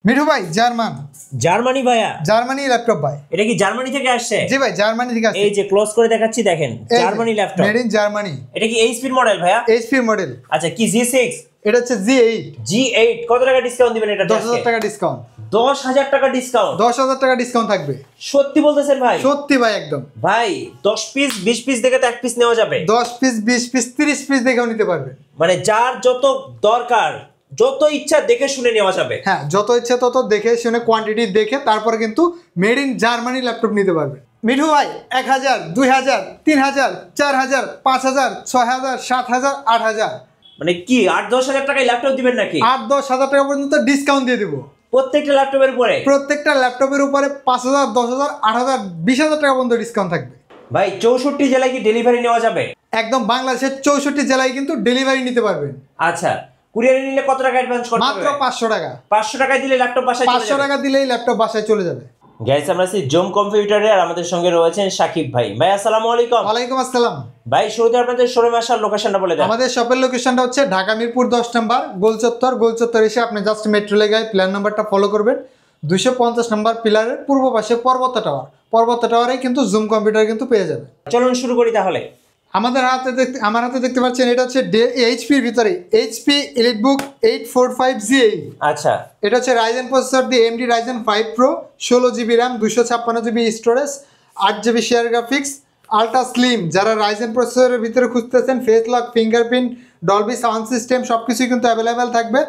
মিঠু ভাই German Germany ভাইয়া Germany laptop ভাই এটা কি জার্মানি থেকে আসছে? জি ভাই জার্মানি থেকে আসছে। এই যে ক্লোজ করে দেখাচ্ছি দেখেন Germany laptop made in Germany. এটা কি এইচপি মডেল ভাইয়া? HP model. আচ্ছা কি G6? এটা হচ্ছে G8। G8 কত টাকা ডিসকাউন্ট দিবেন এটা? 10,000 টাকা ডিসকাউন্ট। 10,000 টাকা ডিসকাউন্ট। 10,000 টাকা ডিসকাউন্ট থাকবে। সত্যি বলতেছেন ভাই? সত্যি ভাই একদম। ভাই 10 পিস 20 পিস দেখে তো এক পিস নেওয়া যাবে। 10 পিস 20 পিস 30 পিস দেখেও নিতে পারবে। মানে যার যত দরকার যত ইচ্ছা দেখে শুনে নেওয়া যাবে। হ্যাঁ যত ইচ্ছা তত দেখে শুনে কোয়ান্টিটি দেখে তারপরে কিন্তু মেড ইন জার্মানি ল্যাপটপ নিতে পারবে। মিঠু ভাই 1000 2000 3000 4000 5000 6000 7000 8000 মানে কি 8-10 হাজার টাকায় ল্যাপটপ দিবেন নাকি? 8-10 হাজার টাকা পর্যন্ত ডিসকাউন্ট দিয়ে দিব প্রত্যেকটা ল্যাপটপের উপরে। প্রত্যেকটা ল্যাপটপের উপরে 5000 10000 8000 20000 টাকা পর্যন্ত ডিসকাউন্ট থাকবে। ভাই 64 জেলায় কি ডেলিভারি নেওয়া যাবে? একদম বাংলাদেশের 64 জেলায় কিন্তু ডেলিভারি নিতে পারবেন। আচ্ছা কুরিয়ারে নিলে কত টাকা অ্যাডভান্স করতে হবে? মাত্র 500 টাকা। 500 টাকায় দিলে ল্যাপটপ বাসায় চলে যাবে। 500 টাকা দিলেই ল্যাপটপ বাসায় চলে যাবে। গাইস আমরা আছি জোম কম্পিউটারে আর আমাদের সঙ্গে রয়েছেন সাকিব ভাই। ভাই আসসালামু আলাইকুম। ওয়ালাইকুম আসসালাম। ভাই শুরুতে আপনাদের শোরুমে আসার লোকেশনটা বলে দেন। আমাদের শপের লোকেশনটা হচ্ছে ঢাকা মিরপুর 10 নম্বর গোলচত্বর এসে আপনি জাস্ট মেট্রো লেগায় প্ল্যান নাম্বারটা ফলো করবেন। 250 নম্বর পিলারের পূর্ব পাশে পর্বত টাওয়ারে কিন্তু জুম কম্পিউটার কিন্তু পেয়ে যাবে। চলুন শুরু করি তাহলে। আমার হাতে দেখতে পাচ্ছেন এটা হচ্ছে এইচপির ভিতরে এইচপি এলিটবুক 845G8। আচ্ছা এটা হচ্ছে রাইজেন প্রসেসর দিয়ে AMD Ryzen 5 pro 16GB RAM 256GB storage 8GB share graphics ultra slim. যারা রাইজেন প্রসেসরের ভিতরে খুঁজতেছেন face lock fingerprint Dolby sound system সব কিছুই কিন্তু অ্যাভেলেবেল থাকবে।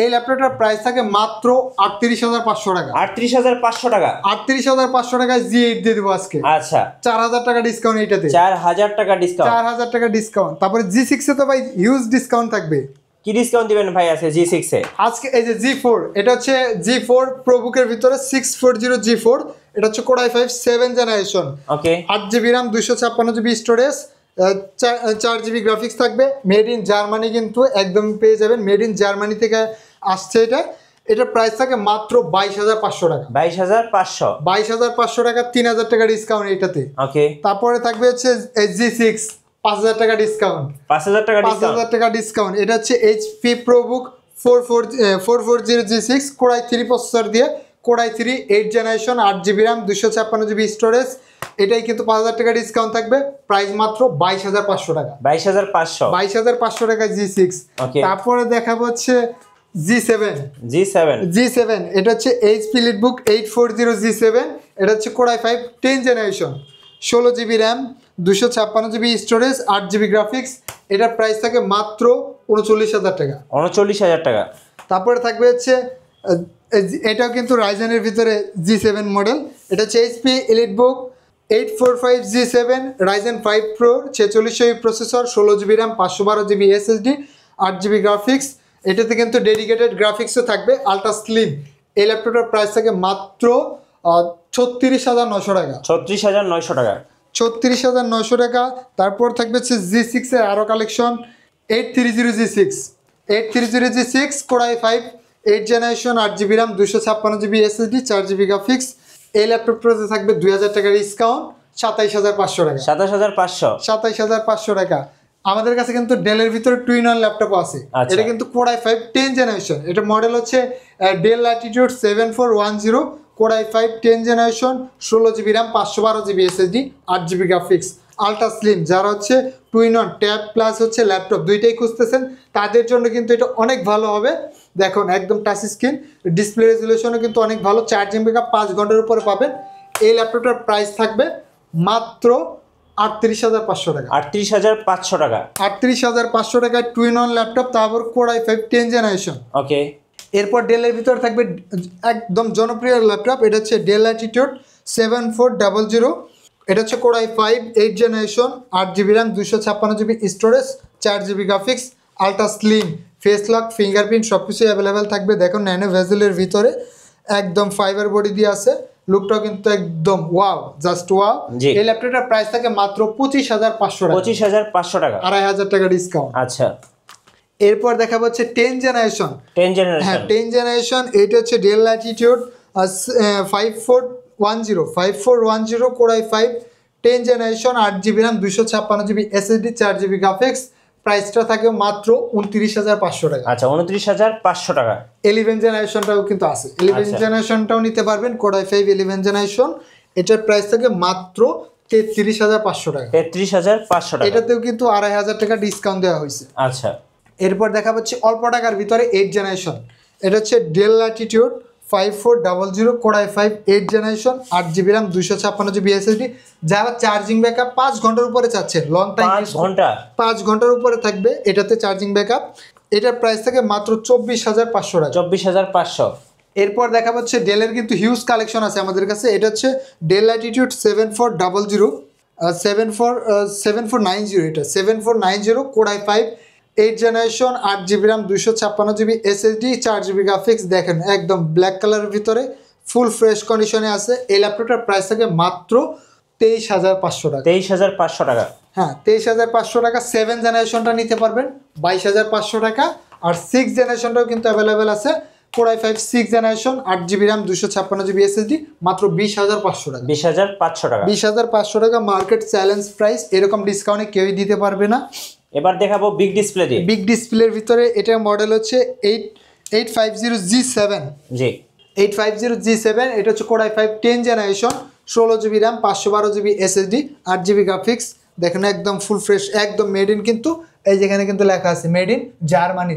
এই ল্যাপটপটার প্রাইস থাকে মাত্র 38,500 টাকা। 38,500 টাকা। 38,500 টাকায় G8 দিয়ে দেবো আজকে। আচ্ছা 4,000 টাকা ডিসকাউন্ট এইটাতে। 4,000 টাকা ডিসকাউন্ট। 4,000 টাকা ডিসকাউন্ট। তারপরে G6 এ তো ভাই হিউজ ডিসকাউন্ট থাকবে। কি ডিসকাউন্ট দিবেন ভাই আছে G6 এ? আজকে এই যে G4 এটা হচ্ছে G4 প্রোবুকের ভিতরে 640 G4 এটা হচ্ছে Core i5 7 জেনারেশন। ওকে 8GB RAM 256GB storage 4GB graphics থাকবে। মেড ইন জার্মানি কিন্তু একদম পেয়ে যাবেন। মেড ইন জার্মানি থেকে আসছে এটার প্রাইস থাকে মাত্র 22,500 টাকা। 22,500। 22,500 টাকা 3,000 টাকা ডিসকাউন্ট এইটাতে। ওকে তারপরে থাকবে হচ্ছে G6 5,000 টাকা ডিসকাউন্ট। 5,000 টাকা ডিসকাউন্ট। 5,000 টাকা ডিসকাউন্ট। এটা হচ্ছে HP ProBook 440 G6 Core i3 processor দিয়ে Core i3 8 generation 8GB RAM 256GB storage এটাই কিন্তু 5,000 টাকা ডিসকাউন্ট থাকবে। প্রাইস মাত্র 22,500 টাকা। 22,500। 22,500 টাকা G6। তারপরে দেখাবো হচ্ছে G7 এটা হচ্ছে HP EliteBook 840 G7 এটা হচ্ছে Core i5 10 generation 16GB RAM 256GB storage 8GB graphics এটার প্রাইস থাকে মাত্র 39,000 টাকা। 39,000 টাকা। তারপরে থাকবে হচ্ছে এটাও কিন্তু রাইজেনের ভিতরে G7 মডেল। এটা হচ্ছে HP EliteBook 845G7 Ryzen 5 pro 4600 processor 16GB RAM 512GB SSD 8GB graphics এটাতে কিন্তু ডেডিকেটেড গ্রাফিক্সও থাকবে আলট্রা স্লিম। এই ল্যাপটপটার প্রাইস থাকে মাত্র 36,900 টাকা। 36,900 টাকা। 36,900 টাকা। তারপর থাকবে হচ্ছে G6 এর আরও collection 830 G6 Core i5 8 generation 8GB RAM 256GB SSD 4GB graphics এই ল্যাপটপটাতে থাকবে 2,000 টাকা ডিসকাউন্ট 27,500 টাকা। 27,500। 27,500 টাকা। আমাদের কাছে কিন্তু ডেলের ভিতরে টুইন অন ল্যাপটপ আছে। এটা কিন্তু Core i5 10 জেনারেশন এটা মডেল হচ্ছে del Latitude 7410 Core i5 10 generation 16GB RAM 512GB SSD 8GB graphics ultra slim. যারা হচ্ছে টুইন অন ট্যাব প্লাস হচ্ছে ল্যাপটপ দুইটাই খুঁজতেছেন তাদের জন্য কিন্তু এটা অনেক ভালো হবে। দেখুন একদম টাচ স্ক্রিন ডিসপ্লে রেজুলেশনও কিন্তু অনেক ভালো। চার্জিং ব্যাকআপ 5 ঘন্টার উপরে পাবেন। এই ল্যাপটপটার প্রাইস থাকবে মাত্র 38,500 টাকা। 38,500 টাকা। 38,500 টাকায় টুইন অন ল্যাপটপ তারপর Core i5 10 জেনারেশন। ওকে এরপর ডেলের ভিতর থাকবে একদম জনপ্রিয় ল্যাপটপ এটা হচ্ছে ডেল ল্যাটিটিউড 7400 এটা হচ্ছে Core i5 8 generation 8GB RAM 256GB storage 4GB graphics ultra slim face lock fingerprint সব কিছুই অ্যাভেলেবেল থাকবে। দেখুন ন্যানো ভেজেলের ভিতরে একদম ফাইবার বডি দিয়ে আছে লুকটাও কিন্তু একদম ওয়াও জাস্ট ওয়াও। এই ল্যাপটপটার প্রাইস থাকে মাত্র 25,500 টাকা। 25,500 টাকা। 2,500 টাকা ডিসকাউন্ট। আচ্ছা এরপর দেখা হচ্ছে 10 জেনারেশন। হ্যাঁ 10 জেনারেশন এটা হচ্ছে del Latitude 5410 Core i5 10 generation 8GB RAM 256GB SSD 4GB graphics প্রাইসটা থাকে মাত্র 29,500 টাকা। আচ্ছা 29,500 টাকা। 11 জেনারেশনটাও কিন্তু আছে, 11 জেনারেশনটাও নিতে পারবেন, কোর i5 11 জেনারেশন। এটার প্রাইস থাকে মাত্র 33,500 টাকা। 33,500 টাকা। এটাতেও কিন্তু 2,500 টাকা ডিসকাউন্ট দেওয়া হয়েছে। আচ্ছা এরপর দেখা পাচ্ছি অল্প টাকার ভিতরে 8 জেনারেশন। এটা হচ্ছে del Latitude 5400 core i5 8 generation, 8GB RAM, 256GB SSD। যারা চার্জিং ব্যাকআপ 5 ঘন্টার উপরে চাচ্ছে, লং টাইম 5 ঘন্টার উপরে থাকবে এটাতে চার্জিং ব্যাকআপ। এটার প্রাইস থাকে মাত্র 24,500 টাকা। 24,500। এরপর দেখা পাচ্ছে ডেলের কিন্তু হিউজ কালেকশন আছে আমাদের কাছে। এটা হচ্ছে ডেল ল্যাটিটিউড 7400 7490, এটা 7490 core i5 8 generation, 8GB RAM, 256GB SSD, 4GB graphics. দেখেন একদম ব্ল্যাক কালারের ভিতরে ফুল ফ্রেশ কন্ডিশনে আছে। এই ল্যাপটপটার প্রাইস থাকে মাত্র 23,500 টাকা। 23,500 টাকা। হ্যাঁ 23,500 টাকা। 7 জেনারেশনটা নিতে পারবেন 22,500 টাকা। আর 6 জেনারেশনটাও কিন্তু অ্যাভেলেবেল আছে, core i5 6 generation, 8GB RAM, 256GB SSD, মাত্র 20,500 টাকা। 20,500 টাকা। 20,500 টাকা মার্কেট চ্যালেঞ্জ প্রাইস, এরকম ডিসকাউন্টে কেউই দিতে পারবে না। এবার দেখাবো বিগ ডিসপ্লে দিয়ে। বিগ ডিসপ্লের ভিতরে এটার মডেল হচ্ছে 850G7। জি 850G7, এটা হচ্ছে core i5 10 generation, 16GB RAM, 512GB SSD, 8GB graphics. দেখেন একদম ফুল ফ্রেশ, একদম মেড ইন, কিন্তু এই যেখানে কিন্তু লেখা আছে মেড ইন জার্মানি।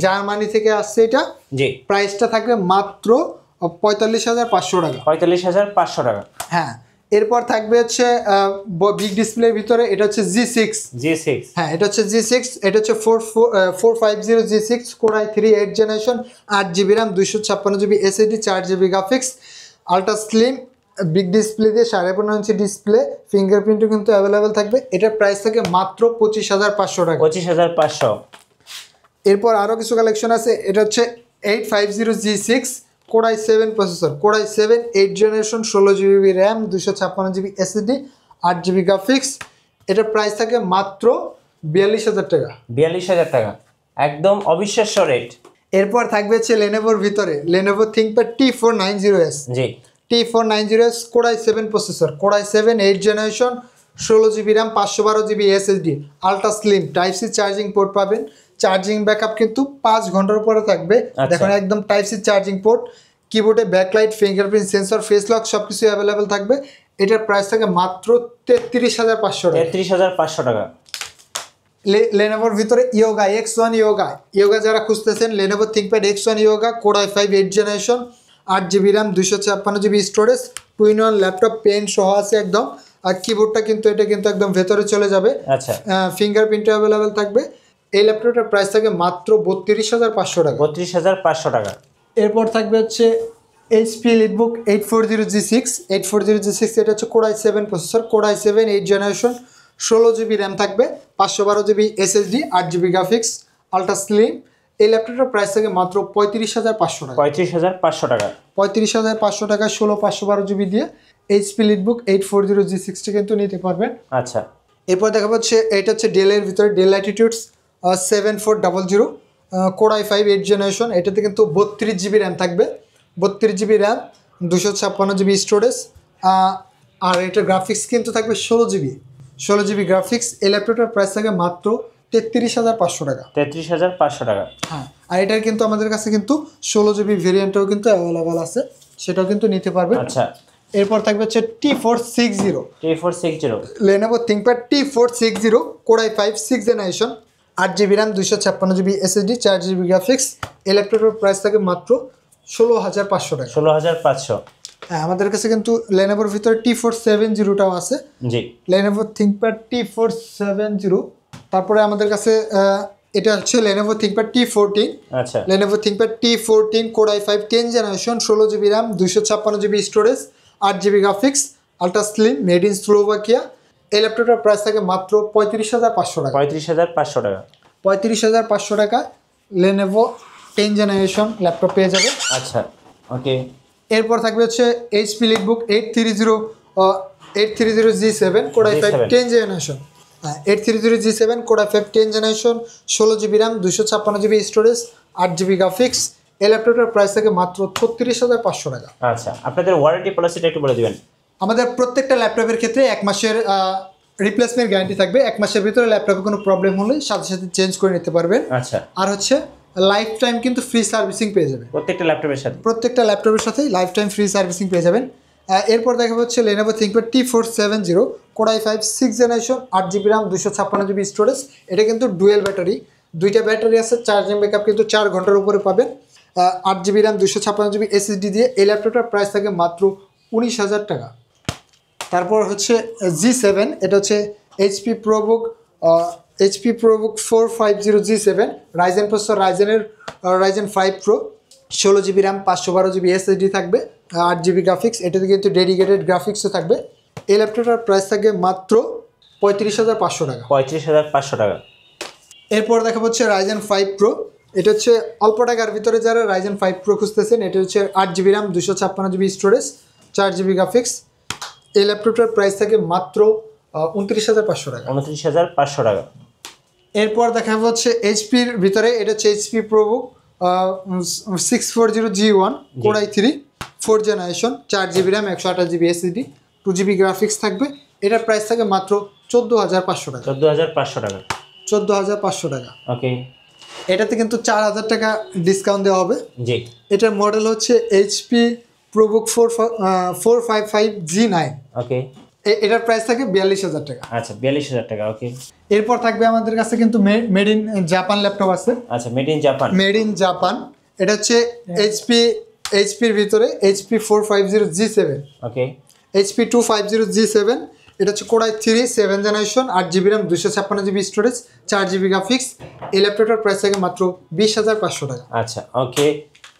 জার্মানি থেকে আসছে এটা। জি প্রাইসটা থাকবে মাত্র 45,500 টাকা। 45,500 টাকা। হ্যাঁ এরপর থাকবে হচ্ছে বিগ ডিসপ্লের ভিতরে এটা হচ্ছে G6। হ্যাঁ এটা হচ্ছে G6, এটা হচ্ছে 450G6 core i3 8 generation, 8GB RAM, 256GB SSD, 4GB graphics, ultra slim big display দিয়ে 15.5 ইঞ্চি ডিসপ্লে, ফিঙ্গারপ্রিন্টও কিন্তু অ্যাভেলেবেল থাকবে। এটার প্রাইস থাকে মাত্র 25,500 টাকা। 25,500। এরপর আরও কিছু কালেকশন আছে। এটা হচ্ছে 850G6 core i7 processor, core i7 8 generation, 16GB RAM, 256GB SSD, 8GB graphics. এটার প্রাইস থাকে মাত্র 42,000 টাকা। 42,000 টাকা, একদম অবিশ্বাস্য রেট। এরপর থাকবে হচ্ছে লেনোভোর ভিতরে লেনোভো থিংকপ্যাড T490S। জি T490S core i7 processor, core i7 8 generation, 16GB RAM, 512GB SSD, ultra slim type C charging port পাবেন। চার্জিং ব্যাকআপ কিন্তু 5 ঘন্টার উপরে থাকবে। দেখুন একদম টাইপ সি চার্জিং পোর্ট, কিবোর্ডে backlight, fingerprint sensor, face lock সবকিছু অ্যাভেলেবেল থাকবে। এটার প্রাইস থাকে মাত্র 33,500 টাকা। 33,500 টাকা। লেনোভোর ভিতরে ইয়োগা X1 ইয়োগা যারা খুঁজতেছেন, Lenovo ThinkPad X1 yoga core i5 8 generation, 8GB RAM, 256GB storage, 2-in-1 laptop, pen সহ আছে একদম। আর কিবোর্ডটা কিন্তু এটা কিন্তু একদম ভেতরে চলে যাবে। আচ্ছা ফিঙ্গারপ্রিন্ট অ্যাভেলেবেল থাকবে। এই ল্যাপটপটার প্রাইস থাকে মাত্র 32,500 টাকা। 32,500 টাকা। এরপর থাকবে হচ্ছে HP EliteBook 840G6 এটা হচ্ছে core i7 processor, core i7 8 generation, 16GB RAM থাকবে, 512GB SSD, 8GB graphics, ultra slim. এই ল্যাপটপটার প্রাইস থাকে মাত্র 35,500 টাকা। 35,500 টাকা। 35,500 টাকা 16 512GB দিয়ে HP EliteBook 840G6 কিন্তু নিতে পারবেন। আচ্ছা এরপর দেখা যাচ্ছে এটা হচ্ছে ডেলের ভিতরে ডেল ল্যাটিটিউডস 7400 কোর i5 8 জেনারেশন। এটাতে কিন্তু 32GB RAM থাকবে, 32GB RAM, 256GB স্টোরেজ। আর এটার গ্রাফিক্স কিন্তু থাকবে 16GB গ্রাফিক্স। এই ল্যাপটপটার প্রাইস থাকে মাত্র 33,500 টাকা। 33,500 টাকা। হ্যাঁ আর এটার কিন্তু আমাদের কাছে কিন্তু 16GB ভেরিয়েন্টও কিন্তু অ্যাভেলেবেল আছে, সেটাও কিন্তু নিতে পারবেন। আচ্ছা এরপর থাকবে হচ্ছে T460 Lenovo ThinkPad T460 core i5 6 generation, 8GB RAM, 256GB SSD, 4GB graphics. এই ল্যাপটপের প্রাইস থাকে মাত্র 16,500 টাকা। 16,500। হ্যাঁ আমাদের কাছে কিন্তু লেনোভোর ভিতরে T470টাও আছে। জি লেনোভো থিংকপ্যাড T470। তারপরে আমাদের কাছে এটা হচ্ছে লেনোভো থিংকপ্যাড T14। আচ্ছা Lenovo ThinkPad T14 core i5 10 generation, 16GB RAM, 256GB storage, 8GB graphics, ultra slim, made in Slovakia. এই ল্যাপটপটার প্রাইস থাকে মাত্র 35,500 টাকা। 35,500 টাকা। 35,500 টাকা লেনোভো 10 জেনারেশন ল্যাপটপ পেয়ে যাবে। আচ্ছা ওকে। এরপর থাকবে হচ্ছে HP EliteBook 830G7 core i5 10 generation. 830G7 core i5 10 generation, 16GB RAM, 256GB storage, 8GB graphics. এই ল্যাপটপটার প্রাইস থাকে মাত্র 36,500 টাকা। আচ্ছা আপনাদের ওয়ারেন্টি পলিসিটা একটু বলে দিবেন। আমাদের প্রত্যেকটা ল্যাপটপের ক্ষেত্রে 1 মাসের রিপ্লেসমেন্ট গ্যারান্টি থাকবে, 1 মাসের ভিতরে ল্যাপটপে কোনো প্রবলেম হলে সাথে সাথে চেঞ্জ করে নিতে পারবেন। আচ্ছা, আর হচ্ছে লাইফ টাইম কিন্তু ফ্রি সার্ভিসিং পেয়ে যাবেন প্রত্যেকটা ল্যাপটপের সাথেই লাইফ টাইম ফ্রি সার্ভিসিং পেয়ে যাবেন। এরপর দেখা হচ্ছে Lenovo ThinkPad T470 Core i5 6th generation 8GB RAM 256GB storage. এটা কিন্তু ডুয়েল ব্যাটারি, দুইটা ব্যাটারি আছে, চার্জিং ব্যাকআপ কিন্তু 4 ঘন্টার উপরে পাবেন। 8GB RAM 256GB SSD দিয়ে এই ল্যাপটপটার প্রাইস থাকে মাত্র 19,000 টাকা। তারপর হচ্ছে G7, এটা হচ্ছে HP ProBook 450 G7 Ryzen processor, Ryzen 5 Pro 16GB RAM 512GB SSD থাকবে, 8GB গ্রাফিক্স, এটাতে কিন্তু ডেডিকেটেড গ্রাফিক্সও থাকবে। এই ল্যাপটপটার প্রাইস থাকবে মাত্র 35,500 টাকা। 35,500 টাকা। এরপর দেখা হচ্ছে রাইজেন 5 Pro, এটা হচ্ছে অল্প টাকার ভিতরে যারা রাইজেন 5 Pro খুঁজতেছেন, এটা হচ্ছে 8GB RAM 256GB storage 4GB graphics. এই ল্যাপটপটার প্রাইস থাকে মাত্র 29,500 টাকা। 29,500 টাকা। এরপর দেখা হচ্ছে এইচপির ভিতরে, এটা হচ্ছে HP ProBook 640 G1 Core i3 4th generation 4GB RAM 128GB SSD 2GB graphics থাকবে। এটার প্রাইস থাকে মাত্র 14,500 টাকা। 14,500 টাকা। 14,500 টাকা। ওকে, এটাতে কিন্তু 4,000 টাকা ডিসকাউন্ট দেওয়া হবে। জি। এটার মডেল হচ্ছে HP ProBook 455 G9। ওকে, এটার প্রাইস থাকে 42,000 টাকা। আচ্ছা, 42,000 টাকা। ওকে, এরপর থাকবে আমাদের কাছে কিন্তু মেড ইন জাপান ল্যাপটপ আছে। আচ্ছা, মেড ইন জাপান। এটা হচ্ছে এইচপির ভিতরে HP 450 G7। ওকে, HP 250 G7, এটা হচ্ছে Core i3 7th generation 8GB RAM 256GB storage 4GB graphics. এই ল্যাপটপটার প্রাইস থাকে মাত্র 20,500 টাকা। আচ্ছা, ওকে।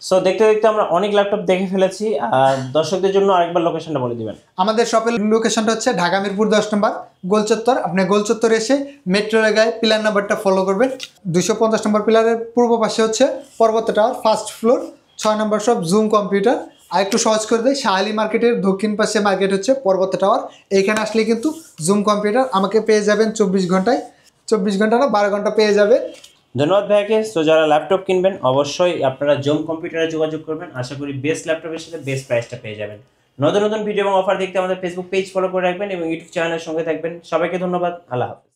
সো দেখতে দেখতে আমরা অনেক ল্যাপটপ দেখে ফেলেছি, আর দর্শকদের জন্য আরেকবার লোকেশনটা বলে দিবেন। আমাদের শপের লোকেশনটা হচ্ছে ঢাকা মিরপুর 10 নম্বর গোলচত্বর। আপনি গোলচত্বরে এসে মেট্রো রেগায় পিলার নাম্বারটা ফলো করবেন। 250 নম্বর পিলারের পূর্ব পাশে হচ্ছে পর্বত টাওয়ার, ফার্স্ট ফ্লোর, 6 নম্বর শপ জুম কম্পিউটার। আর একটু সহজ করে দেয়, শাহালি মার্কেটের দক্ষিণ পাশে মার্কেট হচ্ছে পর্বত টাওয়ার। এইখানে আসলে কিন্তু জুম কম্পিউটার আমাকে পেয়ে যাবেন 24 ঘন্টা না 12 ঘন্টা পেয়ে যাবেন। ধন্যবাদ ভাইয়াকে। সো যারা ল্যাপটপ কিনবেন অবশ্যই আপনারা জুম কম্পিউটারে যোগাযোগ করবেন। আশা করি বেস্ট ল্যাপটপের সাথে বেস্ট প্রাইসটা পেয়ে যাবেন। নতুন নতুন ভিডিও এবং অফার দেখতে আমাদের ফেসবুক পেজ ফলো করে রাখবেন এবং ইউটিউব চ্যানেলের সঙ্গে থাকবেন। সবাইকে ধন্যবাদ। আল্লাহ হাফেজ।